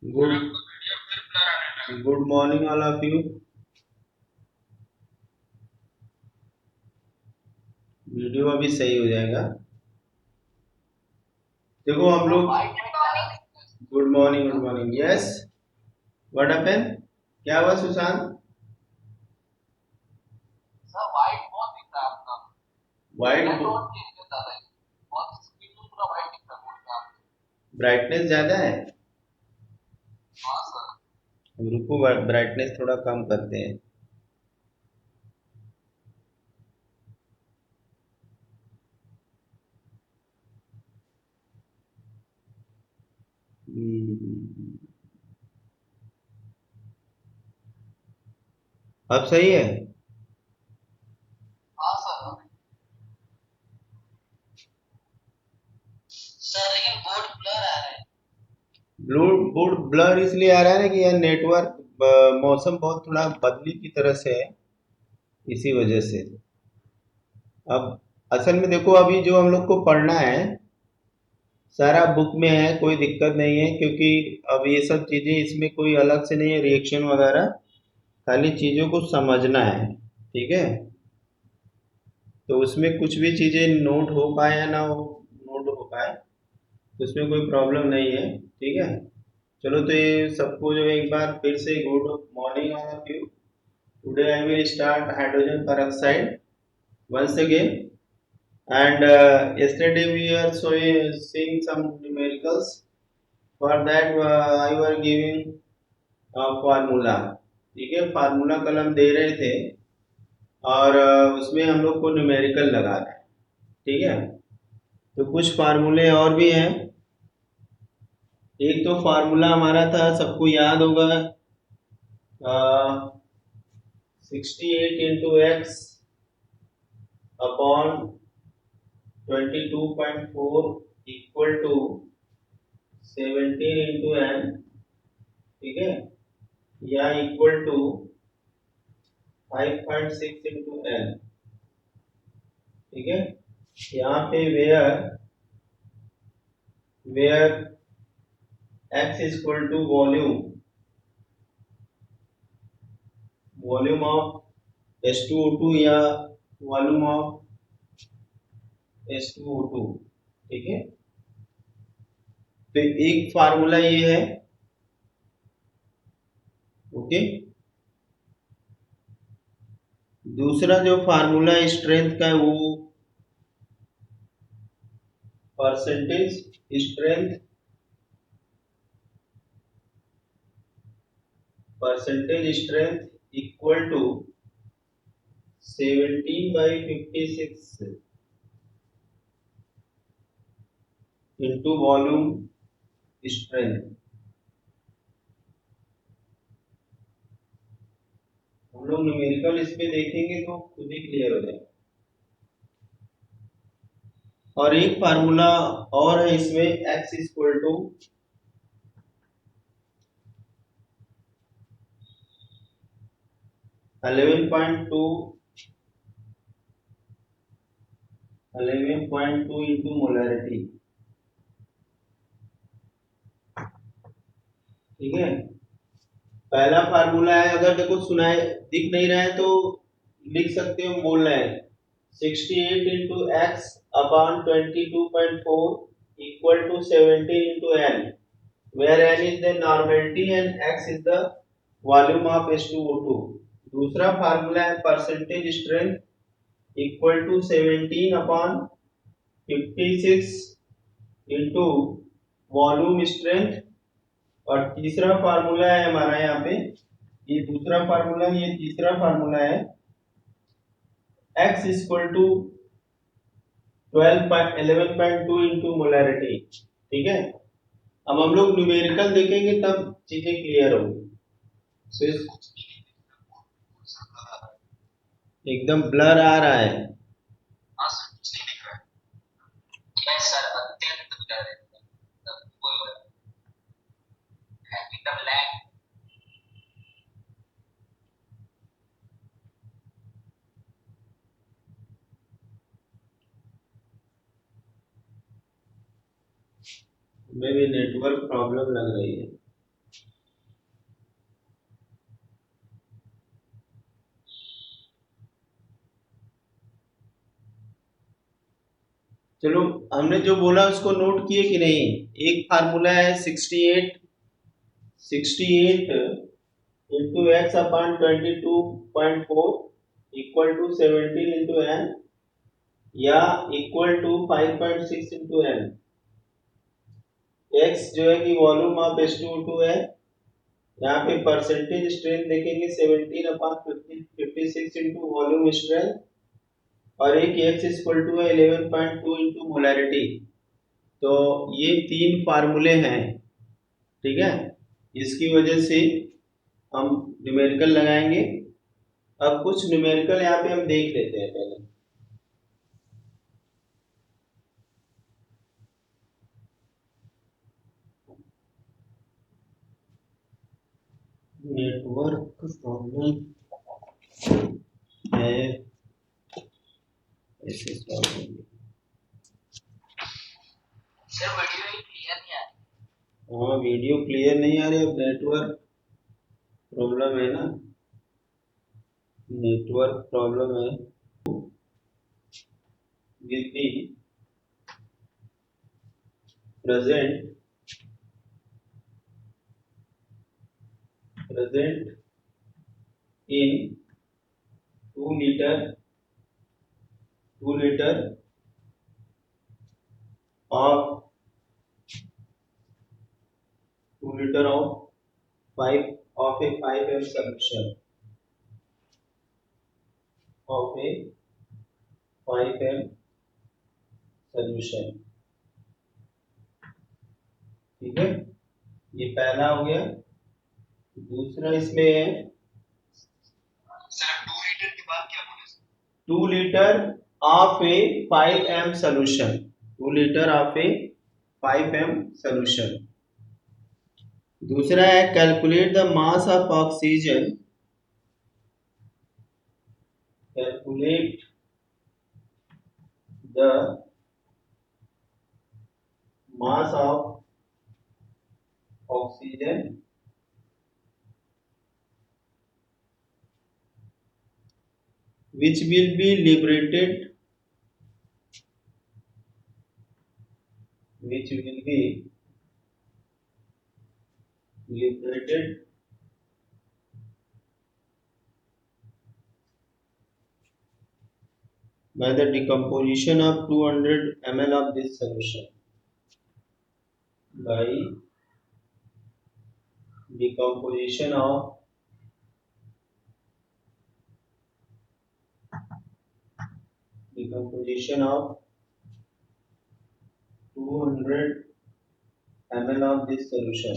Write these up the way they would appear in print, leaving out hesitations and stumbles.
Good morning all of you. Video अभी सही हो जाएगा। देखो हम लोग good morning yes. What happen? क्या हुआ सुशांत? वाइट ब्राइटनेस ज्यादा है। रुको ब्राइटनेस थोड़ा कम करते हैं। हम्म, अब सही है। ब्लू बोर्ड ब्लर इसलिए आ रहा है ना कि यार नेटवर्क मौसम बहुत थोड़ा बदली की तरह से है, इसी वजह से। अब असल में देखो अभी जो हम लोग को पढ़ना है सारा बुक में है, कोई दिक्कत नहीं है, क्योंकि अब ये सब चीजें इसमें कोई अलग से नहीं है रिएक्शन वगैरह, खाली चीजों को समझना है। ठीक है, तो उसमें कुछ भी चीजें नोट हो पाए या ना हो, नोट हो पाए तो उसमें कोई प्रॉब्लम नहीं है। ठीक है, चलो तो ये सबको जो एक बार फिर से good morning all of you. Today I will start hydrogen peroxide once again, and yesterday we are seeing some numericals. For that I was giving formula. ठीक है, फार्मूला कल हम दे रहे थे और उसमें हम लोग को न्यूमेरिकल लगा रहे हैं। ठीक है, तो कुछ फार्मूले और भी हैं। एक तो फार्मूला हमारा था, सबको याद होगा, 68 into x upon 22.4 equal to 17 into n। ठीक है, या इक्वल टू 5.6 into n। ठीक है, यहाँ पे where x is equal to volume of H2O2 या वॉल्यूम ऑफ H2O2। ठीक है, तो एक फार्मूला ये है। ओके, दूसरा जो फार्मूला स्ट्रेंथ का है वो percentage strength, equal to 17/56 into volume strength. हम लोग न्यूमेरिकल इस पे देखेंगे तो खुद ही क्लियर हो जाएगा। और एक फार्मूला और है इसमें, x equal to 11.2 into molarity. ठीक है, पहला फार्मूला है, अगर देखो सुनाए दिख नहीं रहा है तो लिख सकते हो, बोल रहे हैं 68 into x upon 22.4 equal to 17 into n, where n is the normality and x is the volume of H2O2। दूसरा फार्मूला है percentage strength equal to 17/56 into volume strength. और तीसरा फार्मूला है हमारा यहाँ पे, ये दूसरा फार्मूला, ये तीसरा फार्मूला है, x equal to 11.2 into molarity. ठीक है, अब हम लोग न्यूमेरिकल देखेंगे तब चीजें क्लियर होंगी। So, एकदम ब्लर आ रहा है। में भी नेटवर्क प्रॉब्लम लग रही है। चलो, हमने जो बोला उसको नोट किए कि नहीं। एक फार्मूला है 68 into x upon 22.4 equal to 17 into n, या equal to 5.6 into n. X जो है कि वॉल्यूम ऑफ H2O2 है। यहाँ पे परसेंटेज स्ट्रेंथ देखेंगे 17 अपॉन 56 इंटू वॉल्यूम स्ट्रेंथ, और एक एक्स इक्वल टू है 11.2 इंटू मोलैरिटी। तो ये तीन फार्मूले हैं, ठीक है। इसकी वजह से हम न्यूमेरिकल लगाएंगे। अब कुछ न्यूमेरिकल यहाँ पे हम देख लेते हैं पहले। नेटवर्क प्रॉब्लम है, ऐसे सॉल्व होंगे। सर वीडियो क्लियर नहीं आ रही। हाँ, वीडियो क्लियर नहीं आ रही। अब नेटवर्क प्रॉब्लम है ना, नेटवर्क प्रॉब्लम है। will be present in 2 liter of 5 of a 5m solution of a 5m solution। ठीक है, ये पहला हो गया। दूसरा इसमें है, सर 2 लीटर के बाद क्या बोले? 2 litre of A 5m solution, 2 litre of A 5m solution। दूसरा है calculate the mass of oxygen, calculate the mass of oxygen which will be liberated, which will be liberated by the decomposition of 200 ml of this solution, by decomposition of 200 ml of this solution।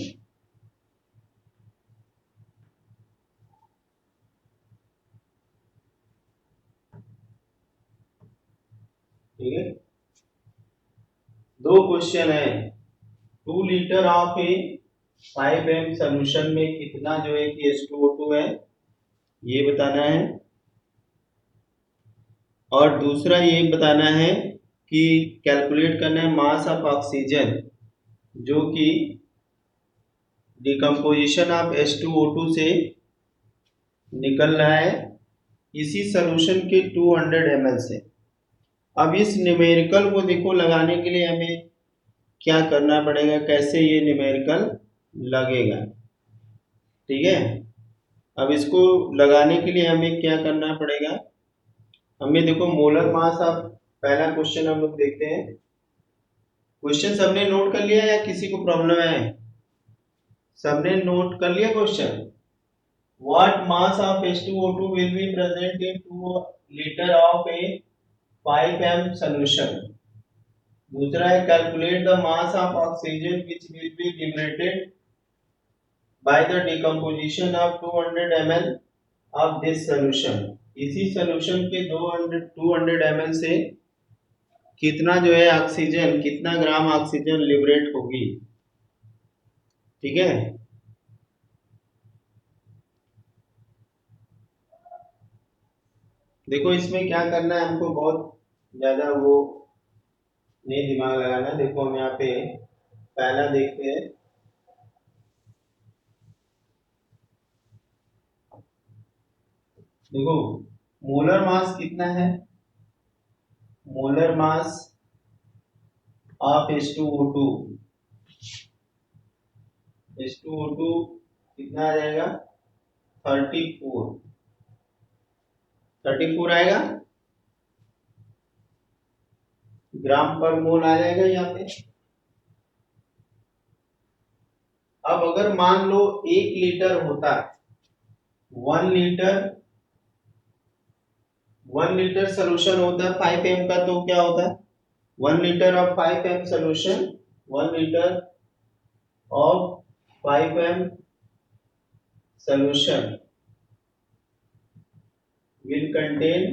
ठीक है, दो question है। 2 litre of A 5m solution में कितना जो है कि H2O2 है, ये बताना है। और दूसरा ये बताना है कि कैलकुलेट करना है मास ऑफ ऑक्सीजन जो कि डिकम्पोजिशन ऑफ H2O2 से निकल रहा है इसी सॉल्यूशन के 200 ml से। अब इस न्यूमेरिकल को देखो, लगाने के लिए हमें क्या करना पड़ेगा, कैसे ये न्यूमेरिकल लगेगा। ठीक है, अब इसको लगाने के लिए हमें क्या करना पड़ेगा, हमें देखो मोलर मास ऑफ, पहला क्वेश्चन हम लोग देखते हैं। क्वेश्चन सबने नोट कर लिया या किसी को प्रॉब्लम है? सबने नोट कर लिया question. What mass of H2O2 will be present in 2 liter of a 5m solution? दूसरा है calculate the mass of oxygen which will be liberated by the decomposition of 200 ml of this solution। इसी solution के 200 ml से कितना जो है oxygen, कितना gram oxygen liberate होगी। ठीक है, देखो इसमें क्या करना है, हमको बहुत ज्यादा वो नहीं दिमाग लगाना। देखो हम यहाँ पे पहला देखते हैं। देखो मोलर मास कितना है, molar mass of H2O2। H2O2 कितना आ जाएगा? 34। 34 आएगा, ग्राम पर मोल आ जाएगा यहाँ पे। अब अगर मान लो 1 लीटर होता, 1 लीटर 1 लीटर सोल्यूशन होता है 5 m का, तो क्या होता है? 1 litre of 5 m solution, 1 litre of 5 m solution will contain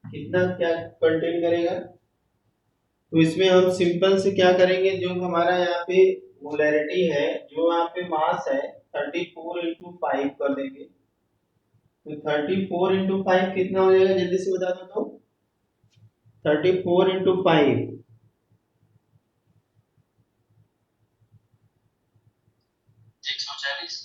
कितना, क्या कंटेन करेगा? तो इसमें हम सिंपल से क्या करेंगे, जो हमारा यहाँ पे मोलैरिटी है, जो यहाँ पे मास है, 34 इंटू 5 कर देंगे। तो 34 इंटू 5 कितना हो जाएगा, जल्दी से बता दो तो। 34 इंटू 5 640।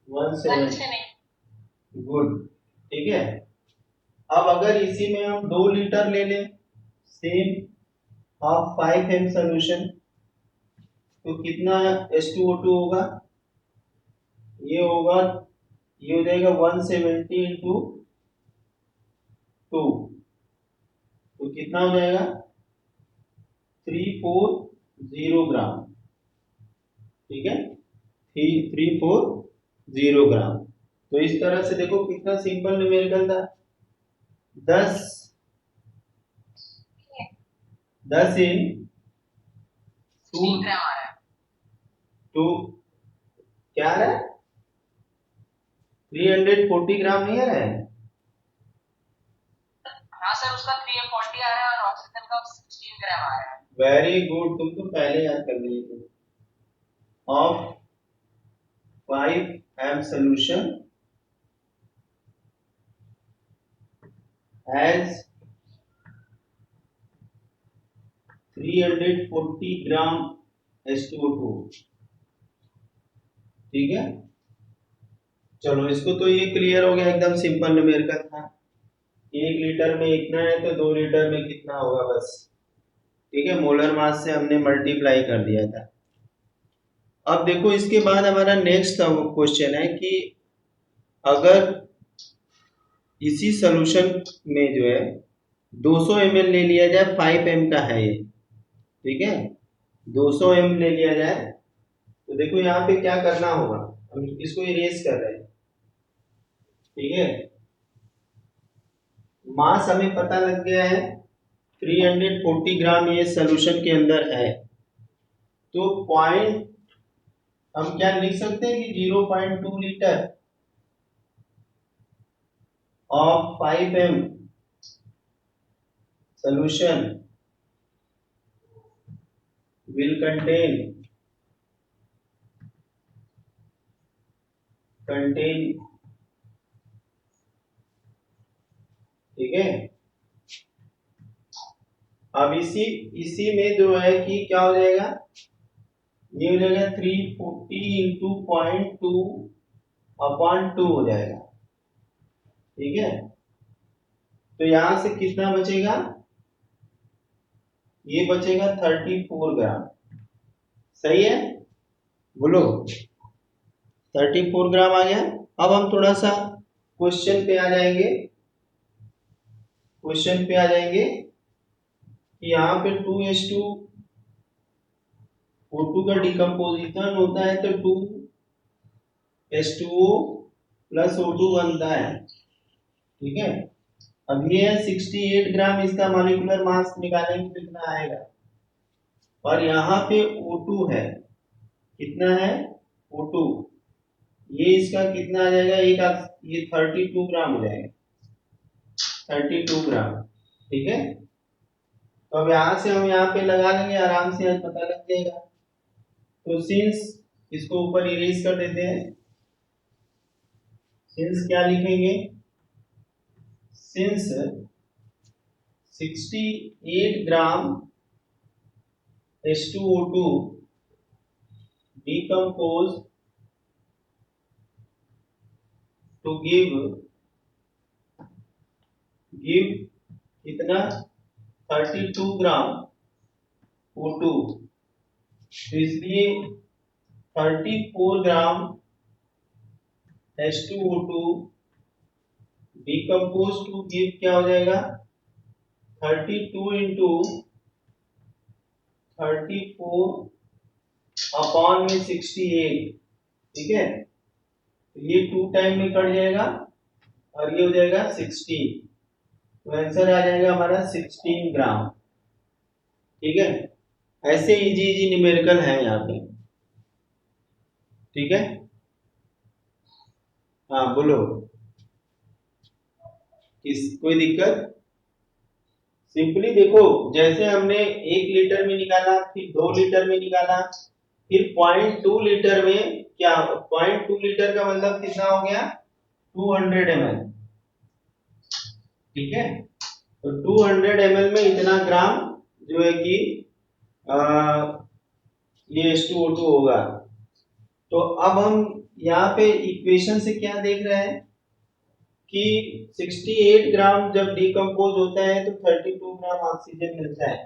170। गुड, ठीक है। अब अगर इसी में हम 2 लीटर ले लें, सेम ऑफ 5 m सोल्यूशन, तो कितना H2O2 होगा? ये होगा, ये हो जाएगा 170 इंटू 2, तो कितना हो जाएगा? 340 ग्राम। ठीक है, 340 ग्राम। तो इस तरह से देखो कितना सिंपल न्यूमेरिकल था। 10 इन 2 ग्राम आ रहा है। 2 क्या आ रहा है? 340 ग्राम नहीं आ रहा है? हाँ सर, उसका 340 आ रहा है और ऑक्सीजन का 16 ग्राम आ रहा है। वेरी गुड, तुम तो पहले याद कर लिए थे। Of 5 m solution has 340 gram H2O2। ठीक है, चलो इसको तो ये क्लियर हो गया, एकदम सिंपल न्यूमेरिकल था। 1 लीटर में इतना है तो 2 लीटर में कितना होगा, बस। ठीक है, मोलर मास से हमने मल्टीप्लाई कर दिया था। अब देखो इसके बाद हमारा नेक्स्ट क्वेश्चन है कि अगर इसी सोल्यूशन में जो है 200 ml ले लिया जाए, 5 m का है ये, ठीक है, 200 m ले लिया जाए, तो देखो यहाँ पे क्या करना होगा, हम इसको इरेज कर रहे हैं। ठीक है, मास हमें पता लग गया है 340 ग्राम ये सोल्यूशन के अंदर है, तो पॉइंट हम क्या लिख सकते हैं कि 0.2 litre of 5 m solution will contain, ठीक है। अब इसी इसी में जो है कि क्या हो जाएगा, ये हो जाएगा 340 इंटू 0.2 अपॉन 2 हो जाएगा। ठीक है, तो यहां से कितना बचेगा, ये बचेगा 34 ग्राम। सही है, बोलो 34 ग्राम आ गया। अब हम थोड़ा सा क्वेश्चन पे आ जाएंगे, कि यहाँ पे 2H2O2 का डिकम्पोजिशन होता है तो 2H2O प्लस O2 बनता है। ठीक है, अब ये है 68 ग्राम, इसका मॉलिक्यूलर मास निकालेंगे तो कितना आएगा, और यहाँ पे O2 है, कितना है O2, ये इसका कितना आ जाएगा, ये 32 ग्राम हो जाएगा, 32 ग्राम। ठीक है, तो अब यहाँ से हम यहाँ पे लगा लेंगे, आराम से पता लग जाएगा। तो सिंस, इसको ऊपर इरेज कर देते हैं, सिंस क्या लिखेंगे, since 68 gram H2O2 decompose to give कितना 32 ग्राम O2, तो इसलिए 34 ग्राम H2O2 डिकम्पोज टू गिव क्या हो जाएगा 32 इंटू 34 अपॉन में 68, ठीक है। तो ये 2 टाइम में कट जाएगा और ये हो जाएगा 16, तो आंसर आ जाएगा हमारा 16 ग्राम, ठीक है। ऐसे इजी इजी न्यूमेरिकल है यहाँ पे, ठीक है। हाँ बोलो, कोई दिक्कत। सिंपली देखो, जैसे हमने 1 लीटर में निकाला, फिर 2 लीटर में निकाला, फिर 0.2 लीटर में, क्या 0.2 लीटर का मतलब कितना हो गया 200 ml, ठीक है। तो 200 ml में इतना ग्राम जो है कि ये H2O2 होगा। तो अब हम यहाँ पे इक्वेशन से क्या देख रहे हैं कि 68 ग्राम जब डिकम्पोज होता है तो 32 ग्राम ऑक्सीजन मिलता है।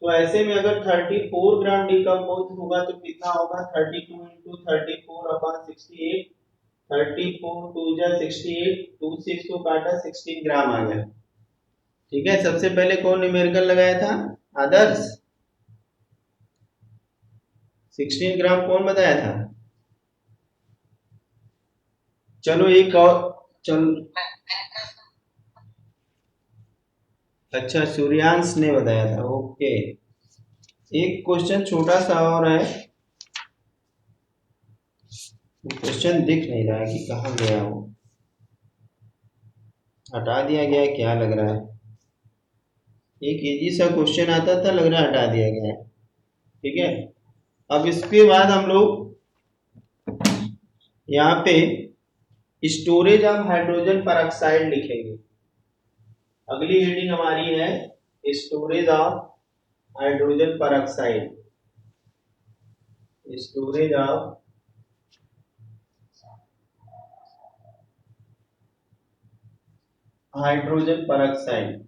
तो ऐसे में अगर 34 ग्राम डिकम्पोज होगा तो कितना होगा 32 इंटू 34 अपॉन 68, 34 टू जा 68, 2 से इसको काटा 16 ग्राम आ गया, ठीक है। सबसे पहले कौन न्यूमेरिकल लगाया था आदर्श, 16 ग्राम कौन बताया था। चलो एक और, चल अच्छा सूर्यांश ने बताया था, ओके। एक क्वेश्चन छोटा सा और है, क्वेश्चन दिख नहीं रहा है कि कहाँ गया वो, हटा दिया गया है क्या लग रहा है। एक इजी सा क्वेश्चन आता था, लग रहा है हटा दिया गया है, ठीक है। अब इसके बाद हम लोग यहाँ पे स्टोरेज ऑफ हाइड्रोजन परऑक्साइड लिखेंगे। अगली हेडिंग हमारी है storage of hydrogen peroxide, storage of hydrogen peroxide.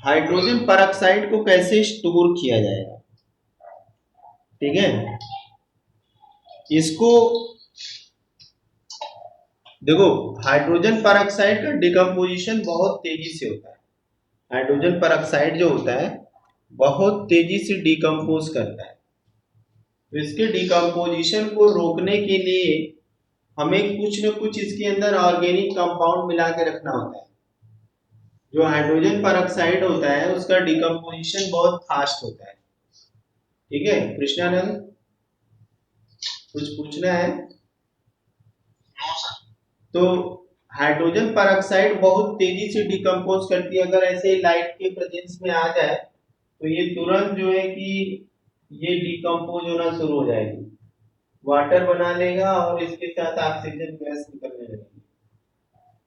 Hydrogen peroxide को कैसे स्टोर किया जाएगा, ठीक है। इसको देखो, हाइड्रोजन परऑक्साइड का डिकम्पोजिशन बहुत तेजी से होता है। हाइड्रोजन परऑक्साइड जो होता है बहुत तेजी से डिकम्पोज करता है। तो इसके डिकम्पोजिशन को रोकने के लिए हमें कुछ न कुछ इसके अंदर ऑर्गेनिक कंपाउंड मिला के रखना होता है। जो हाइड्रोजन परऑक्साइड होता है उसका डिकम्पोजिशन बहुत फास्ट होता है, ठीक है। कृष्णानंद कुछ पूछना है। तो हाइड्रोजन परऑक्साइड बहुत तेजी से डिकम्पोज करती है। अगर ऐसे लाइट के प्रेजेंस में आ जाए तो ये तुरंत जो है कि ये डिकम्पोज होना शुरू हो जाएगी, वाटर बना लेगा और इसके साथ ऑक्सीजन गैस निकलने लगेगी।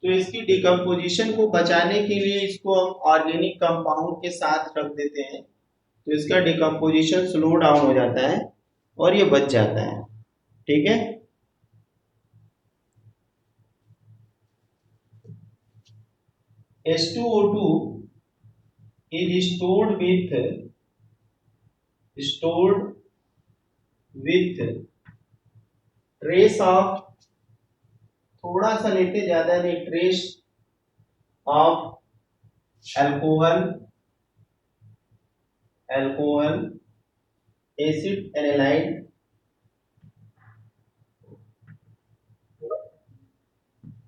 तो इसकी डिकम्पोजिशन को बचाने के लिए इसको हम ऑर्गेनिक कंपाउंड के साथ रख देते हैं, तो इसका डिकम्पोजिशन स्लो डाउन हो जाता है और ये बच जाता है, ठीक है। H2O2 is stored with trace of, थोड़ा सा लेते ज्यादा नहीं, trace of alcohol acetanilide,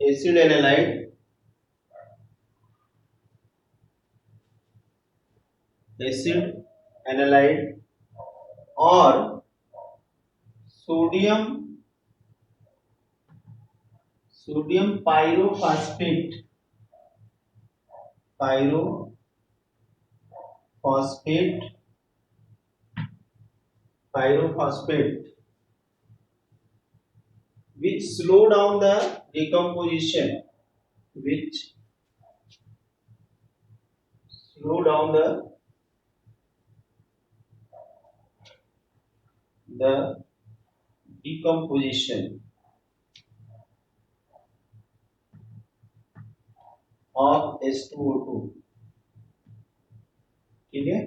acetanilide acetanilide और sodium sodium pyrophosphate, pyrophosphate pyrophosphate which slow down the decomposition, which slow down the decomposition of H2O2। ठीक है,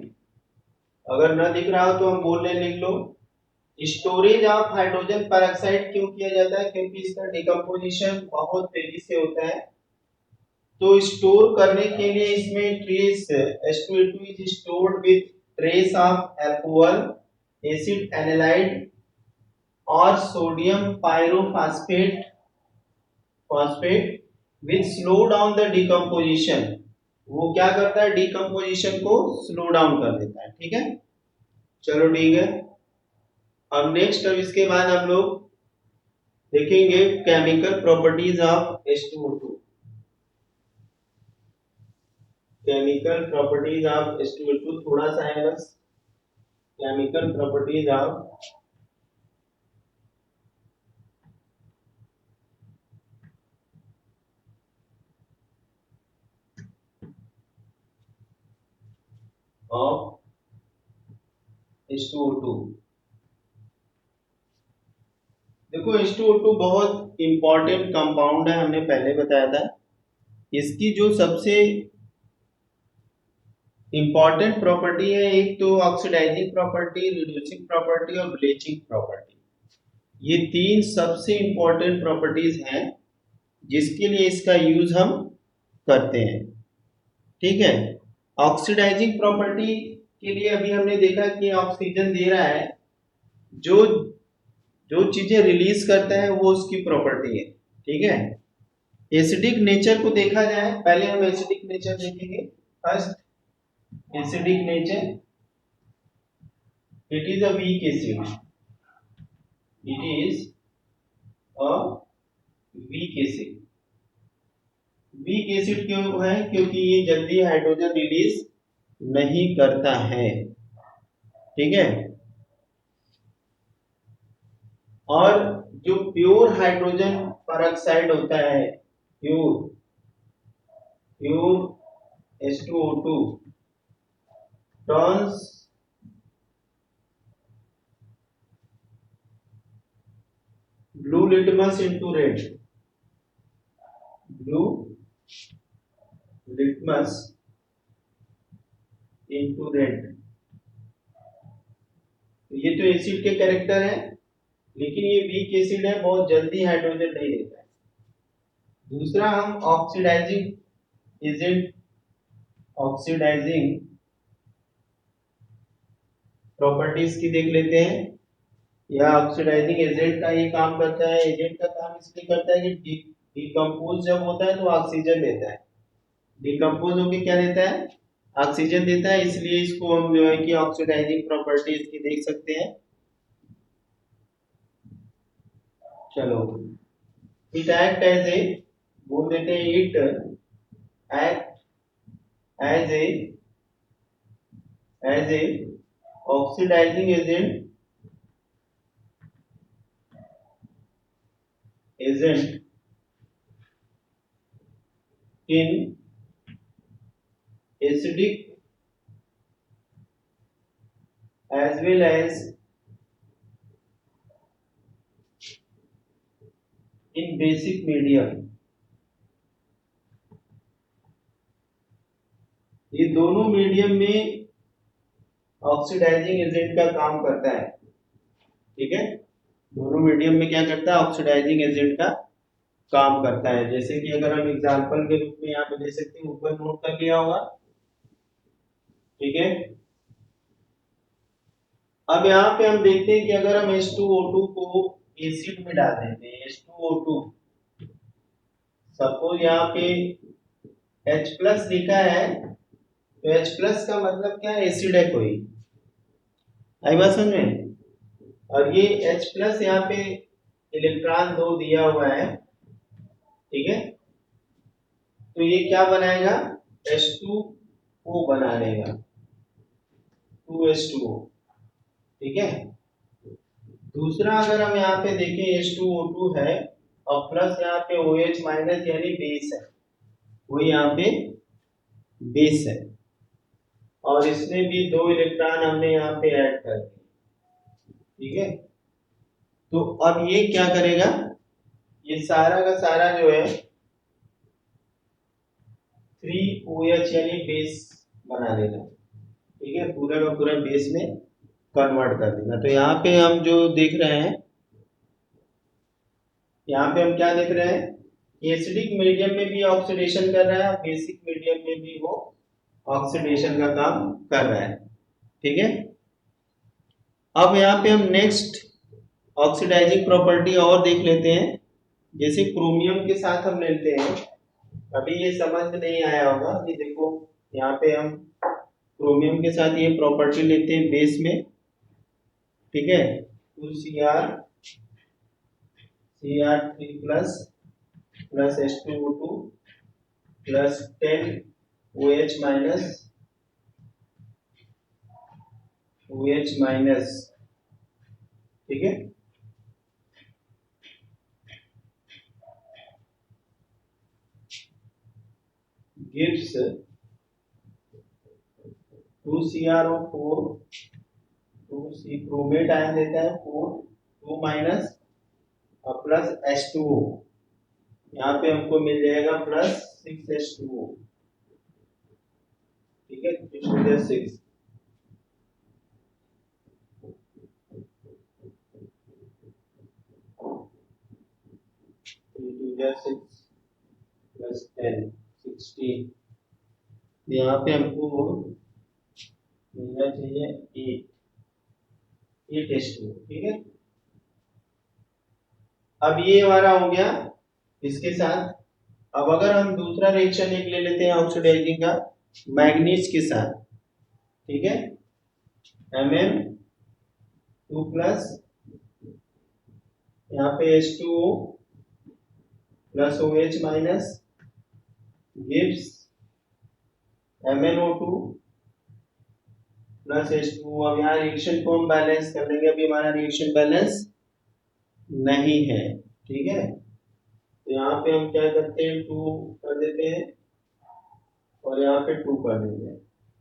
अगर ना दिख रहा हो तो हम बोल रहे लिख लो। स्टोरेज ऑफ हाइड्रोजन पेरोक्साइड क्यों किया जाता है? क्योंकि इसका डिकम्पोजिशन बहुत तेजी से होता है, तो स्टोर करने के लिए इसमें trace H2O2 is stored with trace of alcohol, acetanilide और sodium pyrophosphate phosphate which slow down the decomposition. वो क्या करता है? डिकम्पोजिशन को स्लो डाउन कर देता है। ठीक है, चलो ठीक है। अब नेक्स्ट, अब इसके बाद हम लोग देखेंगे chemical properties of H2O2। Chemical properties of H2O2 थोड़ा सा है बस। Chemical properties of H2O2। देखो, H2O2 बहुत इंपॉर्टेंट कंपाउंड है, हमने पहले बताया था। इसकी जो सबसे इंपॉर्टेंट प्रॉपर्टी है, एक तो ऑक्सीडाइजिंग प्रॉपर्टी, रिड्यूसिंग प्रॉपर्टी और ब्लीचिंग प्रॉपर्टी। ये तीन सबसे इंपॉर्टेंट प्रॉपर्टीज हैं जिसके लिए इसका यूज हम करते हैं। ठीक है, ऑक्सीडाइजिंग प्रॉपर्टी के लिए अभी हमने देखा कि ऑक्सीजन दे रहा है, जो जो चीजें रिलीज करता है वो उसकी प्रॉपर्टी है। ठीक है, एसिडिक नेचर को देखा जाए, पहले हम एसिडिक नेचर देखेंगे। First, acidic nature, it is a weak acid, it is a weak acid. Weak acid क्यों है? क्योंकि ये जल्दी हाइड्रोजन रिलीज नहीं करता है। ठीक है, और जो प्योर हाइड्रोजन पेरोक्साइड होता है, pure pure H2O2 turns blue litmus into red, blue litmus into red. ये तो एसिड के कैरेक्टर है, लेकिन ये वीक एसिड है, बहुत जल्दी हाइड्रोजन नहीं देता है। दूसरा, हम ऑक्सीडाइजिंग एजेंट, ऑक्सीडाइजिंग प्रॉपर्टीज की देख लेते हैं। या ऑक्सीडाइजिंग एजेंट का ये काम करता है, एजेंट का काम इसलिए करता है कि डिकम्पोज जब होता है तो ऑक्सीजन देता है। डिकम्पोज होकर क्या देता है? ऑक्सीजन देता है, इसलिए इसको हम जो है कि ऑक्सीडाइजिंग प्रॉपर्टीज की देख सकते हैं। चलो, इट एक्ट एज ए, बोल देते हैं it act as a oxidizing agent in acidic as well as in basic medium। ये दोनों मीडियम में ऑक्सीडाइजिंग एजेंट का काम करता है। ठीक है, दोनों मीडियम में क्या करता है? ऑक्सीडाइजिंग एजेंट का काम करता है। जैसे कि अगर हम एग्जांपल के रूप में यहाँ पे ले सकते हैं, ऊपर नोट कर लिया होगा। ठीक है, अब यहाँ पे हम देखते हैं कि अगर हम H2O2 को एसिड में डाल देते हैं, H2O2, सपोज यहाँ पे H प्लस लिखा है, तो H प्लस का मतलब क्या है? एसिड है कोई। आई बात समझ में? और ये H प्लस यहाँ पे इलेक्ट्रॉन 2 दिया हुआ है। ठीक है, तो ये क्या बनाएगा? H2O बना लेगा, 2H2O। ठीक है, दूसरा अगर हम यहाँ पे देखें H2O2 है और प्लस यहाँ पे OH माइनस यानी बेस है, वो यहाँ पे बेस है और इसमें भी 2 इलेक्ट्रॉन हमने यहाँ पे ऐड कर दिए, ठीक है। तो अब ये क्या करेगा, ये सारा का सारा जो है 3OH यानी बेस बना देगा, ठीक है, पूरा का पूरा बेस में कन्वर्ट कर देगा। तो यहाँ पे हम जो देख रहे हैं, यहाँ पे हम क्या देख रहे हैं, एसिडिक मीडियम में भी ऑक्सीडेशन कर रहा है और बेसिक मीडियम में भी वो ऑक्सीडेशन का काम कर रहा है, ठीक है। अब यहाँ पे हम नेक्स्ट ऑक्सीडाइजिंग प्रॉपर्टी और देख लेते हैं, जैसे क्रोमियम के साथ हम लेते हैं। अभी ये समझ में नहीं आया होगा, ये देखो यहाँ पे हम क्रोमियम के साथ ये प्रॉपर्टी लेते हैं बेस में, ठीक है, 2Cr3 plus H2O2 plus 10OH minus, ठीक है। Gives 2CrO4, 2C chromate ion देता है 2 माइनस और प्लस H2O, यहाँ पे हमको मिल जाएगा प्लस 6H2O, ठीक है, 6 6 प्लस 10 16, यहाँ पे हमको मिलना चाहिए 8H2O, ठीक है। अब ये हमारा हो गया इसके साथ। अब अगर हम दूसरा रिएक्शन एक ले लेते हैं ऑक्सीडाइजिंग का मैग्नीज के साथ, ठीक है, Mn2 प्लस यहाँ पे H2O plus OH minus gives MnO2 plus H2O। अब यहाँ रिएक्शन को हम बैलेंस कर लेंगे, अभी हमारा रिएक्शन बैलेंस नहीं है, ठीक है। तो यहाँ पे हम क्या करते हैं, 2 कर देते हैं और यहाँ पे 2 कर देते हैं,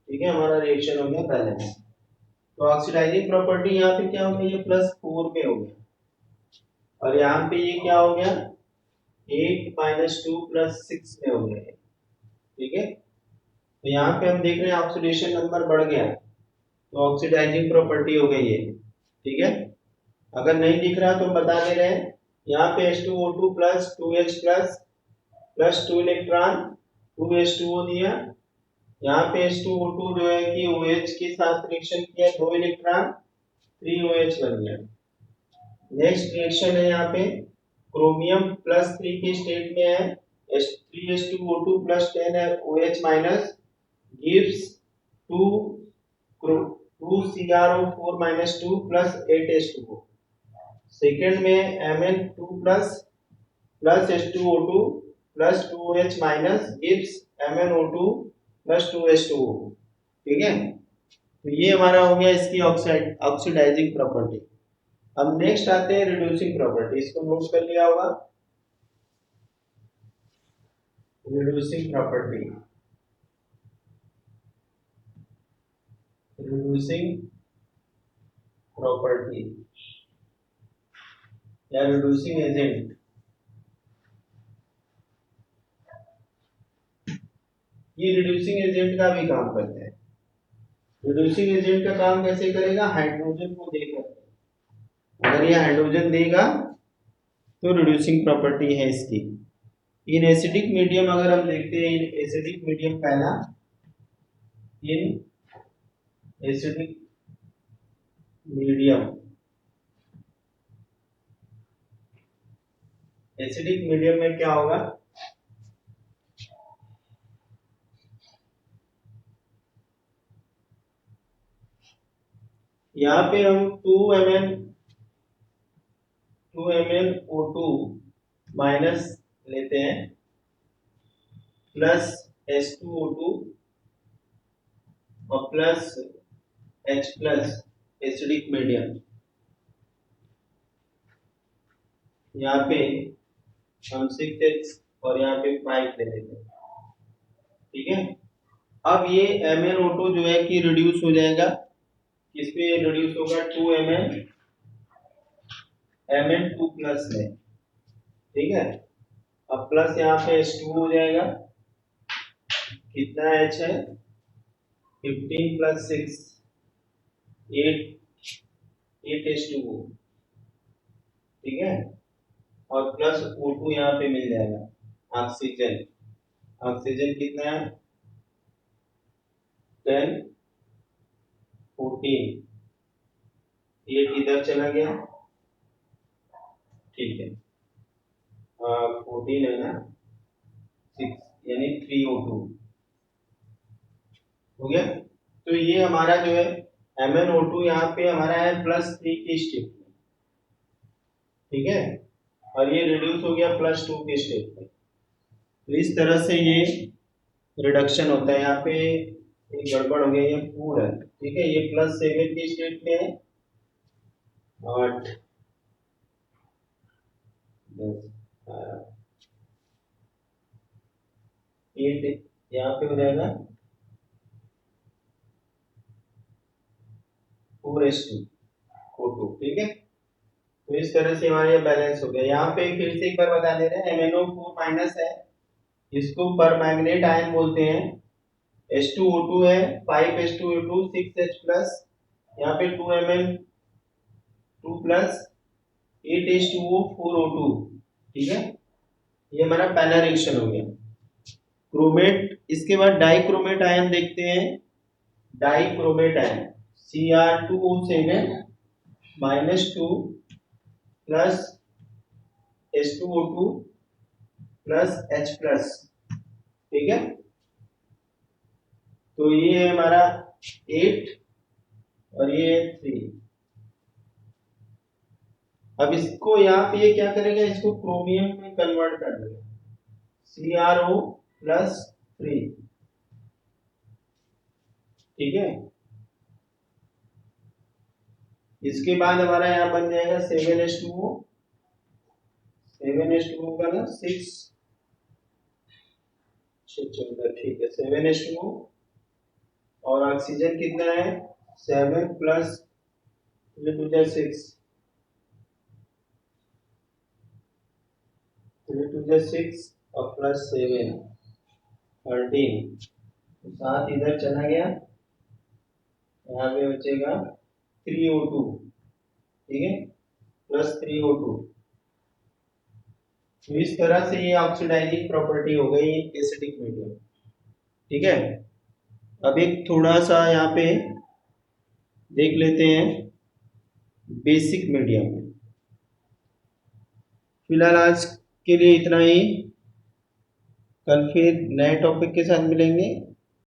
ठीक है, हमारा रिएक्शन हो गया बैलेंस। तो ऑक्सीडाइजिंग प्रॉपर्टी यहाँ पे क्या हो गई, ये +4 में हो गया और यहाँ पे ये क्या हो गया 8 माइनस 2 प्लस 6 में हो गया, ठीक है। तो यहाँ पे हम देख रहे हैं ऑक्सीडेशन नंबर बढ़ गया, तो ऑक्सीडाइजिंग प्रॉपर्टी हो गई है, ठीक है। अगर नहीं दिख रहा तो हम बता दे रहे हैं, यहाँ पे H2O2 plus 2H plus 2 electron 2H2O दिया, यहाँ पे H2O2 जो है कि OH के साथ रिएक्शन किया 2 इलेक्ट्रॉन 3OH बन गया। नेक्स्ट रिएक्शन है यहाँ पे क्रोमियम +3 के स्टेट में है, 3H2O2 plus 10OH minus gives 2CrO4 minus 2 plus 8H2O। Second में Mn2 plus H2O2 plus 2OH minus gives MnO2 plus 2H2O, ठीक है। तो ये हमारा हो गया इसकी ऑक्सीडाइजिंग प्रॉपर्टी। अब नेक्स्ट आते हैं रिड्यूसिंग प्रॉपर्टी, इसको नोट कर लिया होगा, रिड्यूसिंग प्रॉपर्टी, रिड्यूसिंग प्रॉपर्टी या रिड्यूसिंग एजेंट। ये रिड्यूसिंग एजेंट का भी काम करते हैं। रिड्यूसिंग एजेंट का काम कैसे करेगा, हाइड्रोजन को देकर, अगर ये हाइड्रोजन देगा तो रिड्यूसिंग प्रॉपर्टी है इसकी। इन एसिडिक मीडियम अगर हम देखते हैं, इन एसिडिक मीडियम पहला, in acidic medium, acidic medium में क्या होगा, यहाँ पे हम 2MnO2 माइनस लेते हैं प्लस H2O2 और plus H plus acidic medium, यहाँ पे हम 6H और यहाँ पे 5 ले लेते हैं, ठीक है। अब ये MnO2 जो है कि रिड्यूस हो जाएगा, किसमें रिड्यूस होगा, 2Mn2 प्लस में, ठीक है। अब प्लस यहाँ पे H2 हो जाएगा, कितना H है, 15 प्लस 6 8 H2O, ठीक है। और प्लस O2 यहाँ पे मिल जाएगा, ऑक्सीजन, ऑक्सीजन कितना है, 10 14, 8 इधर चला गया, ठीक है। 14 है ना, 6 यानी 3O2 हो गया। तो ये हमारा जो है MnO2 यहाँ पे हमारा है +3 की स्टेट में, ठीक है। और ये रिड्यूस हो गया +2 के स्टेट में। तो इस तरह से ये रिडक्शन होता है। यहाँ पे एक गड़बड़ हो गया, ये 4 है, ठीक है। ये +7 की स्टेट में है, 8 10 8 यहाँ पे हो जाएगा 4H2 O2, ठीक है। तो इस तरह से हमारे बैलेंस हो गया। यहाँ पे फिर से एक बार बता दे रहे हैं, MnO4 माइनस है, इसको परमैंगनेट आयन बोलते हैं। H2O2 है, 5H2O2 6H प्लस, यहाँ पे 2Mn2 प्लस 8H2O 4O2, ठीक है। ये हमारा पहला रिएक्शन हो गया। क्रोमेट, इसके बाद डाइक्रोमेट आयन देखते हैं। Dichromate ion Cr2O7 -2 plus H2O2 plus H plus, ठीक है। तो ये है हमारा 8 और ये 3। अब इसको यहाँ पे ये क्या करेगा, इसको क्रोमियम में कन्वर्ट कर देगा, CrO प्लस 3, ठीक है। इसके बाद हमारा यहाँ बन जाएगा 7H2O, 7H2O का ना 6 14, ठीक है, 7H2O। और ऑक्सीजन कितना है, 7 प्लस 3 2 6 और प्लस 7 13, तो 7 इधर चला गया, यहाँ पे बचेगा 3O2, ठीक है, प्लस 3O2। तो इस तरह से ये ऑक्सीडाइजिंग प्रॉपर्टी हो गई एसिडिक मीडियम, ठीक है। अब एक थोड़ा सा यहाँ पे देख लेते हैं बेसिक मीडियम। फिलहाल आज के लिए इतना ही, कल फिर नए टॉपिक के साथ मिलेंगे।